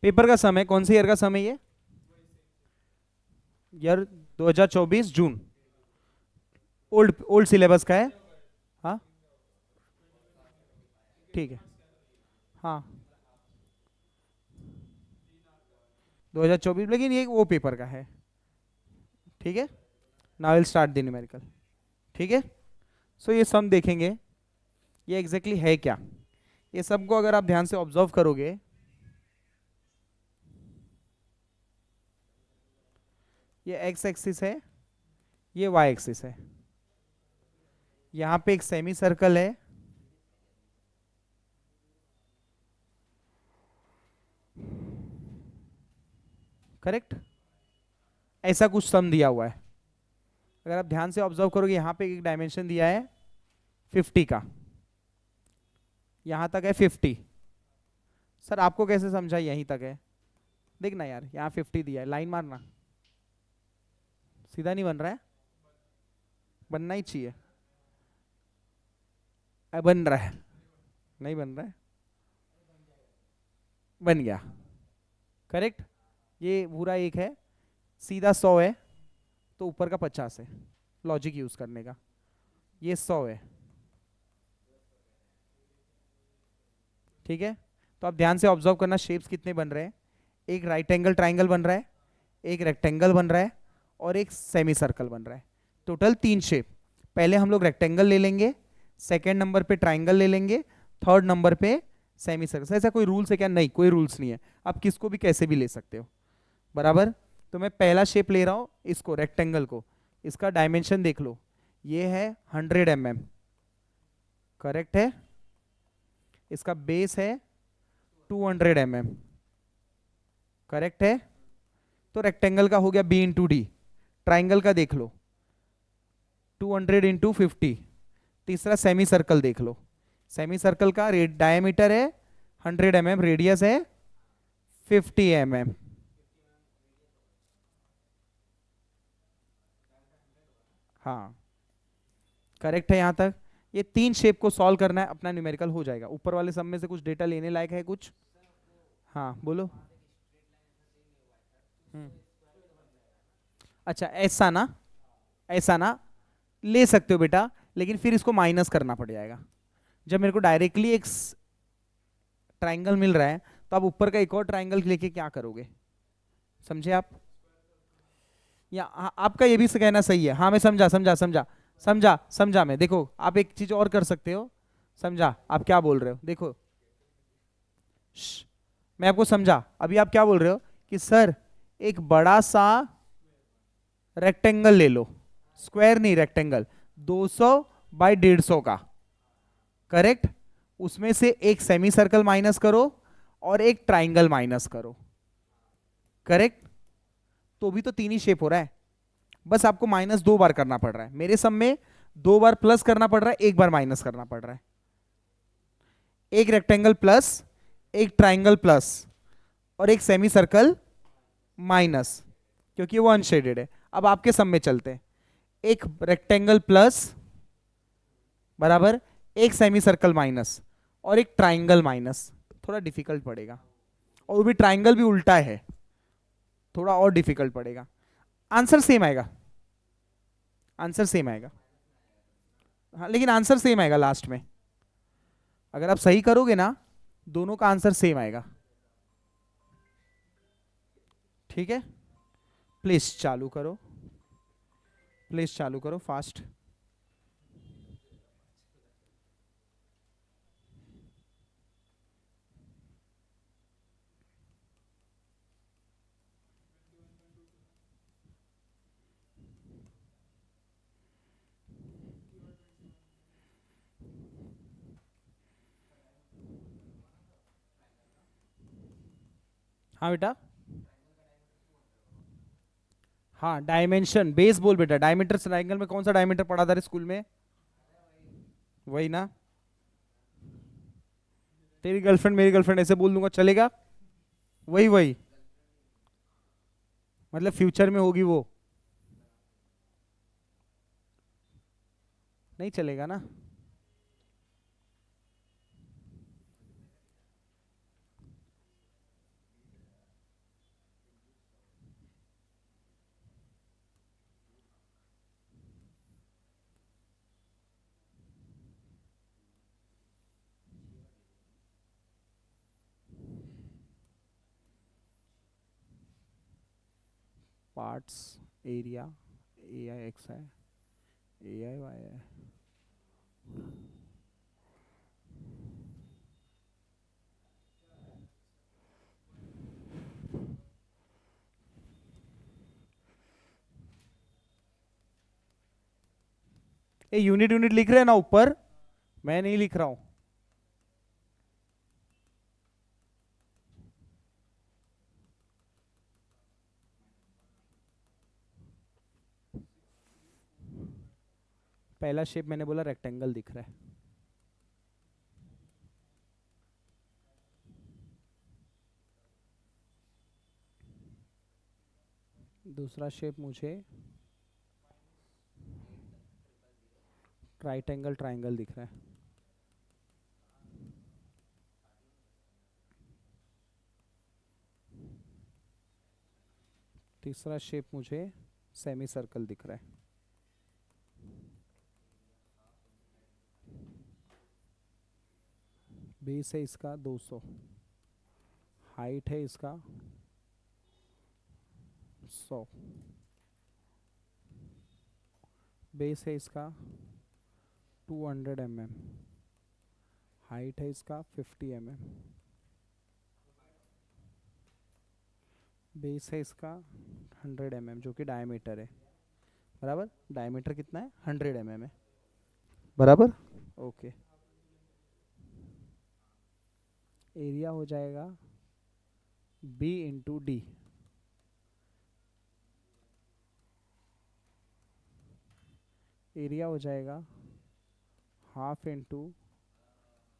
Paper का समय कौन से ईयर का समय ये? ईयर 2024 जून। ओल्ड ओल्ड सिलेबस का है। हाँ ठीक है। हाँ 2024, लेकिन ये वो पेपर का है। ठीक है। Now will start the numerical. ठीक है। सो ये सम देखेंगे, ये एग्जैक्टली है क्या। ये सब को अगर आप ध्यान से ऑब्जर्व करोगे, ये एक्स एक्सिस है, ये वाई एक्सिस है, यहाँ पे एक सेमी सर्कल है, करेक्ट। ऐसा कुछ सम दिया हुआ है। अगर आप ध्यान से ऑब्जर्व करोगे, यहाँ पे एक डायमेंशन दिया है 50 का, यहाँ तक है 50। सर आपको कैसे समझा यहीं तक है? देखना यार, यहाँ 50 दिया है, लाइन मारना। सीधा नहीं बन रहा है, बनना ही चाहिए। बन रहा है, नहीं बन रहा है, बन गया, करेक्ट। ये पूरा एक है, सीधा 100 है, तो ऊपर का 50 है, लॉजिक यूज करने का। ये 100 है, ठीक है। तो आप ध्यान से ऑब्जर्व करना, शेप्स कितने बन रहे हैं। एक राइट एंगल ट्राइंगल बन रहा है, एक रेक्टेंगल बन रहा है, और एक सेमी सर्कल बन रहा है। Total 3 shape. पहले हम लोग रेक्टेंगल ले लेंगे, सेकेंड नंबर पे ट्राइंगल ले लेंगे, थर्ड नंबर पे सेमी सर्कल। ऐसा कोई रूल्स है क्या? नहीं, कोई रूल्स नहीं है, आप किसको भी कैसे भी ले सकते हो, बराबर। तो मैं पहला शेप ले रहा हूं, इसको रेक्टेंगल को। इसका डायमेंशन देख लो, ये है 100 mm, करेक्ट है। इसका बेस है 200 mm, करेक्ट है। तो रेक्टेंगल का हो गया b इंटू डी। ट्राइंगल का देख लो 200 इंटू 50। तीसरा सेमी सर्कल देख लो, सेमी सर्कल का डायमीटर है 100 mm, रेडियस है 50 mm। हाँ करेक्ट है यहाँ तक। ये 3 शेप को सॉल्व करना है, अपना न्यूमेरिकल हो जाएगा। ऊपर वाले सब में से कुछ डेटा लेने लायक है कुछ? हाँ बोलो। हम्म। अच्छा ऐसा ना, ऐसा ना, ले सकते हो बेटा, लेकिन फिर इसको माइनस करना पड़ जाएगा। जब मेरे को डायरेक्टली एक ट्राइंगल मिल रहा है, तो आप ऊपर का एक और ट्राइंगल लेके क्या करोगे, समझे आप? या आपका ये भी कहना सही है, हाँ मैं समझा समझा समझा समझा समझा। मैं देखो, आप एक चीज और कर सकते हो, समझा आप क्या बोल रहे हो, देखो। मैं आपको समझा, अभी आप क्या बोल रहे हो कि सर एक बड़ा सा रेक्टेंगल ले लो, स्क्वायर नहीं रेक्टेंगल, 200 बाई 150 का, करेक्ट। उसमें से एक सेमी सर्कल माइनस करो और एक ट्राइंगल माइनस करो, करेक्ट। तो भी तो 3 ही शेप हो रहा है, बस आपको माइनस 2 बार करना पड़ रहा है। मेरे सब में 2 बार प्लस करना पड़ रहा है, 1 बार माइनस करना पड़ रहा है। एक रेक्टेंगल प्लस, एक ट्राइंगल प्लस, और एक सेमी सर्कल माइनस, क्योंकि वो अनशेडेड है। अब आपके सब में चलते हैं, एक रेक्टेंगल प्लस बराबर, एक सेमी सर्कल माइनस, और एक ट्राइंगल माइनस। थोड़ा डिफिकल्ट पड़ेगा, और वो भी ट्राइंगल भी उल्टा है, थोड़ा और डिफिकल्ट पड़ेगा। आंसर सेम आएगा, आंसर सेम आएगा। हाँ लेकिन आंसर सेम आएगा लास्ट में, अगर आप सही करोगे ना, दोनों का आंसर सेम आएगा। ठीक है, प्लीज चालू करो, प्लीज चालू करो फास्ट। हाँ बेटा, हाँ डायमेंशन बेस बोल बेटा। डायमीटर ट्राइंगल में कौन सा डायमीटर पढ़ा था रे स्कूल में? वही ना। तेरी गर्लफ्रेंड मेरी गर्लफ्रेंड ऐसे बोल दूंगा चलेगा? वही वही, मतलब फ्यूचर में होगी वो, नहीं चलेगा ना। Parts area A I X है, ए आई वाई है, ये यूनिट यूनिट लिख रहे हैं ना ऊपर, मैं नहीं लिख रहा हूं। पहला शेप मैंने बोला रेक्टेंगल दिख रहा है, दूसरा शेप मुझे राइट एंगल ट्राइंगल दिख रहा है, तीसरा शेप मुझे सेमी सर्कल दिख रहा है, बेस है इसका 200, हाइट है इसका 100, बेस है इसका 200 mm, हाइट है इसका 50 mm, बेस है इसका 100 mm जो कि डायमीटर है, बराबर। डायमीटर कितना है? 100 mm है, बराबर। ओके, एरिया हो जाएगा B इंटू डी, एरिया हो जाएगा half into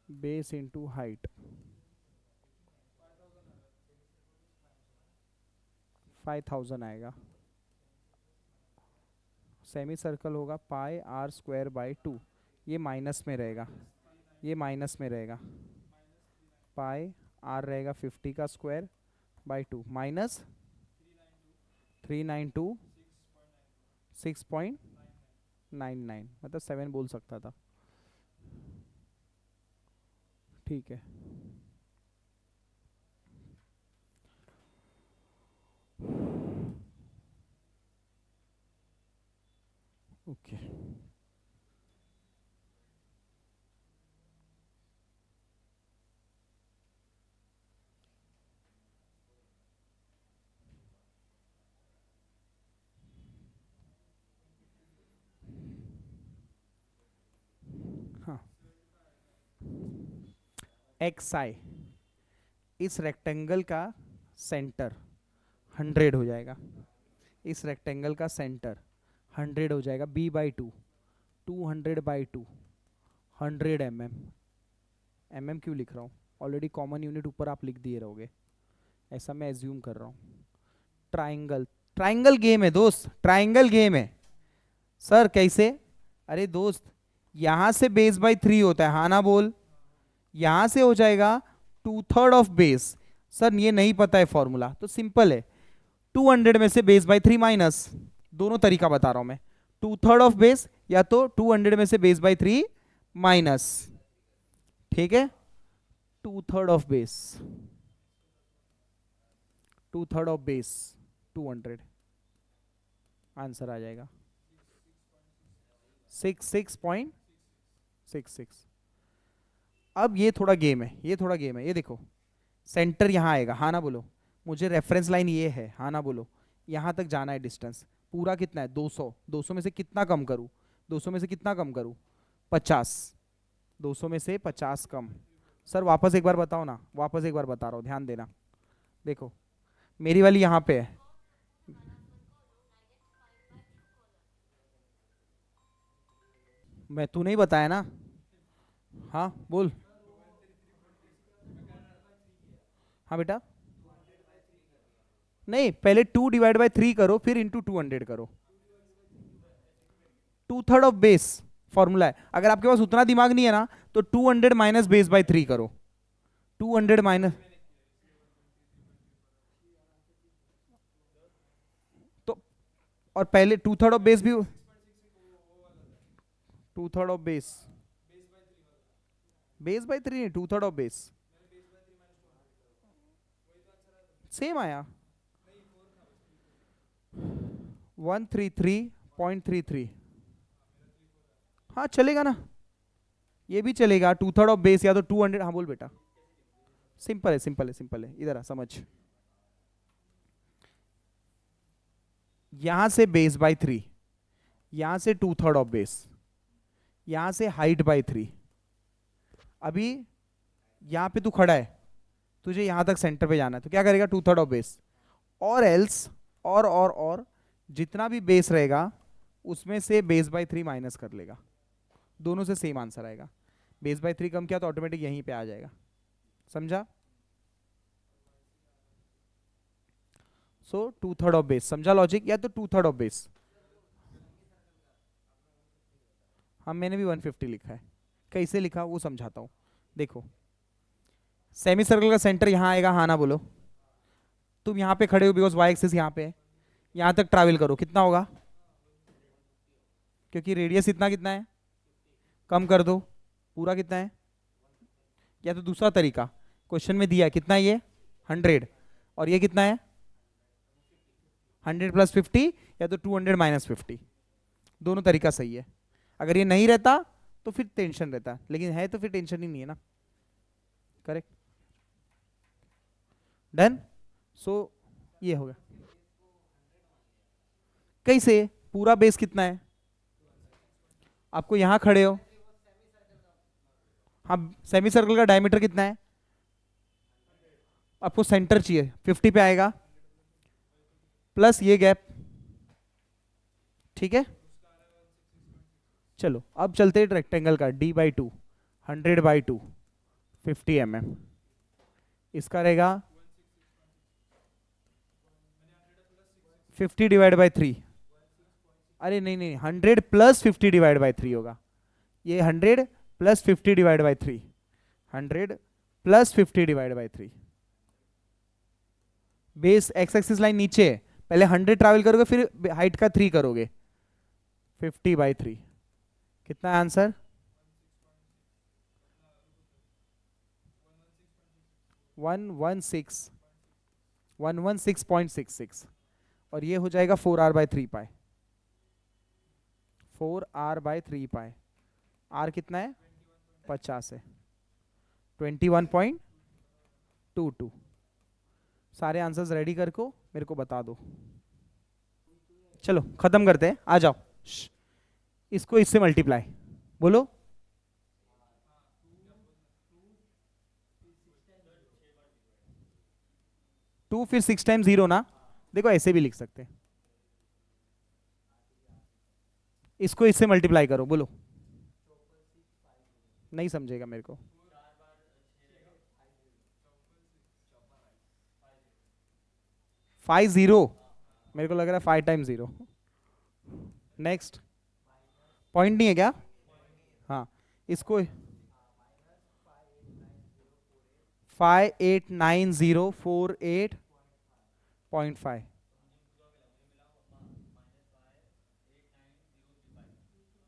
base into height, 5000 आएगा। सेमी सर्कल होगा पाई आर स्क्वायर बाई 2, ये माइनस में रहेगा, ये माइनस में रहेगा, पाई आर रहेगा 50 का स्क्वायर बाई 2 माइनस 392 6.99, मतलब 7 बोल सकता था, ठीक है। ओके, हाँ, एक्स आई इस रेक्टेंगल का सेंटर 100 हो जाएगा, इस रेक्टेंगल का सेंटर 100 हो जाएगा, b बाई 2, 200 बाई 2, 100 mm क्यों लिख रहा हूँ? ऑलरेडी कॉमन यूनिट ऊपर आप लिख दिए रहोगे, ऐसा मैं एज्यूम कर रहा हूँ। ट्राइंगल, ट्राइंगल गेम है दोस्त, ट्राइंगल गेम है। सर कैसे? अरे दोस्त, यहां से बेस बाई 3 होता है, हाँ ना बोल, यहां से हो जाएगा 2/3 ऑफ बेस। सर ये नहीं पता है फॉर्मूला, तो सिंपल है, 200 में से बेस बाई 3 माइनस, दोनों तरीका बता रहा हूं मैं, 2/3 ऑफ बेस या तो 200 में से बेस बाई 3 माइनस, ठीक है, 2/3 of base, 2/3 of base 200, answer आ जाएगा 66.66। अब ये थोड़ा गेम है, ये थोड़ा गेम है, ये देखो सेंटर यहाँ आएगा, हाँ ना बोलो, मुझे रेफरेंस लाइन ये है, हाँ ना बोलो, यहाँ तक जाना है डिस्टेंस, पूरा कितना है 200, 200 में से कितना कम करूँ, 200 में से कितना कम करूँ, 50, 200 में से 50 कम। सर वापस एक बार बताओ ना, वापस एक बार बता रहा हूँ, ध्यान देना, देखो मेरी वाली यहाँ पे है, मैं तू नहीं बताया ना, हाँ बोल, हाँ बेटा, नहीं पहले 2/3 करो फिर इंटू 200 करो, 2/3 ऑफ बेस फॉर्मूला है, अगर आपके पास उतना दिमाग नहीं है ना तो 200 माइनस बेस बाई 3 करो, 200 माइनस, तो और पहले 2/3 ऑफ बेस भी, 2/3 ऑफ बेस, बेस बाई 3 नहीं, 2/3 ऑफ बेस, सेम आया, 133.33। हाँ चलेगा ना, ये भी चलेगा। 2/3 ऑफ बेस या तो 200। हाँ बोल बेटा। सिंपल है, सिंपल है, सिंपल है, इधर आ समझ। यहां से बेस बाय 3, यहां से 2/3 ऑफ बेस, यहां से हाइट बाय 3। अभी यहां पे तू खड़ा है, तुझे यहां तक सेंटर पे जाना है, तो क्या करेगा? 2/3 ऑफ बेस। और एल्स, और जितना भी बेस रहेगा उसमें से बेस बाय 3 माइनस कर लेगा। दोनों से सेम आंसर आएगा। बेस बाय 3 कम किया तो ऑटोमेटिक यहीं पे आ जाएगा। समझा? सो 2/3 ऑफ बेस, समझा लॉजिक? या तो 2/3 ऑफ बेस। हाँ मैंने भी 150 लिखा है, कैसे लिखा वो समझाता हूँ। देखो, सेमी सर्कल का सेंटर यहाँ आएगा, हाँ ना बोलो। तुम यहाँ पे खड़े हो बिकॉज वाई एक्सिस यहाँ पे है, यहाँ तक ट्रैवल करो, कितना होगा? क्योंकि रेडियस इतना, कितना है? कम कर दो, पूरा कितना है? या तो दूसरा तरीका, क्वेश्चन में दिया है कितना है ये? 100। और ये कितना है? 100 + 50, या तो 200 - 50। दोनों तरीका सही है। अगर ये नहीं रहता तो फिर टेंशन रहता, लेकिन है तो फिर टेंशन ही नहीं है ना। Correct, done. सो ये हो गया। कैसे? पूरा बेस कितना है? आपको यहां खड़े हो, हाँ सेमी सर्कल का डायमीटर कितना है? आपको सेंटर चाहिए, 50 पे आएगा, प्लस ये गैप। ठीक है, चलो अब चलते हैं रेक्टेंगल का। D/2, 100/2, 50 mm। इसका रहेगा 50/3। अरे नहीं नहीं, 100 + 50/3 होगा। ये 100 + 50/3, 100 + 50/3। बेस एक्स एक्सिस लाइन नीचे है, पहले 100 ट्रैवल करोगे, फिर हाइट का 3 करोगे, 50/3। कितना है आंसर? 116, 116.66। और ये हो जाएगा 4r/3π, 4r/3π। आर कितना है? 50 है, 21.22। सारे आंसर्स रेडी करको मेरे को बता दो। चलो खत्म करते हैं, आ जाओ। इसको इससे मल्टीप्लाई, बोलो। 2 फिर 6 टाइम 0 ना। देखो ऐसे भी लिख सकते हैं, इसको इससे मल्टीप्लाई करो, बोलो। नहीं समझेगा मेरे को। 50, मेरे को लग रहा है 5 टाइम 0। नेक्स्ट, पॉइंट नहीं है क्या? हाँ, इसको 589048.5।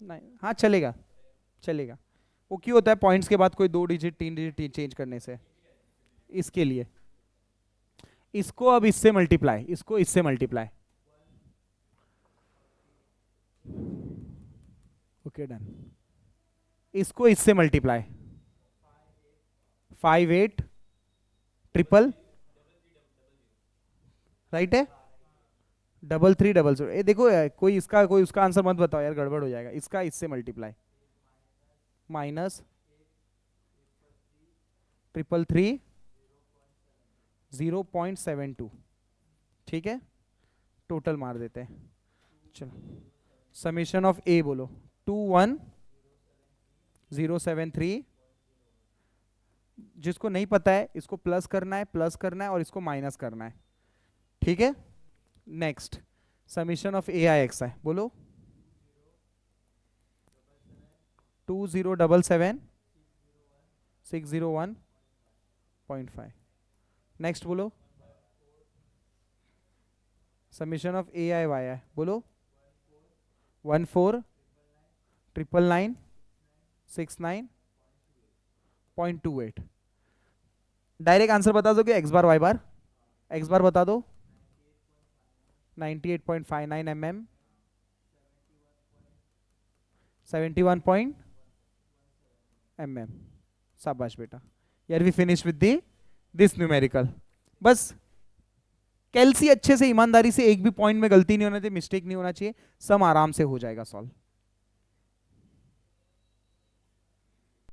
नहीं हाँ चलेगा, चलेगा। वो क्यों होता है पॉइंट्स के बाद कोई 2 डिजिट 3 डिजिट चेंज करने से? इसके लिए। इसको अब इससे मल्टीप्लाई, इसको इससे मल्टीप्लाई। Okay done. इसको इससे मल्टीप्लाई, 58 ट्रिपल, राइट है, 3300। ये देखो यार, कोई इसका कोई उसका आंसर मत बताओ यार, गड़बड़ हो जाएगा। इसका इससे मल्टीप्लाई, माइनस 333 0.72। ठीक है, टोटल मार देते हैं। चलो समीशन ऑफ ए बोलो, 21073। जिसको नहीं पता है इसको प्लस करना है, प्लस करना है, और इसको माइनस करना है। ठीक है, next summation of A I X है, बोलो। 2077 601.5। नेक्स्ट बोलो, summation of A I Y है, बोलो। 14,999,69.28। डायरेक्ट आंसर बता दो कि X bar Y bar? X bar बता दो, 98.59 mm, 71 mm। शाबाश बेटा। यार we finish with the this numerical. बस कैलसी अच्छे से ईमानदारी से, एक भी पॉइंट में गलती नहीं होना चाहिए, मिस्टेक नहीं होना चाहिए, सम आराम से हो जाएगा सॉल्व।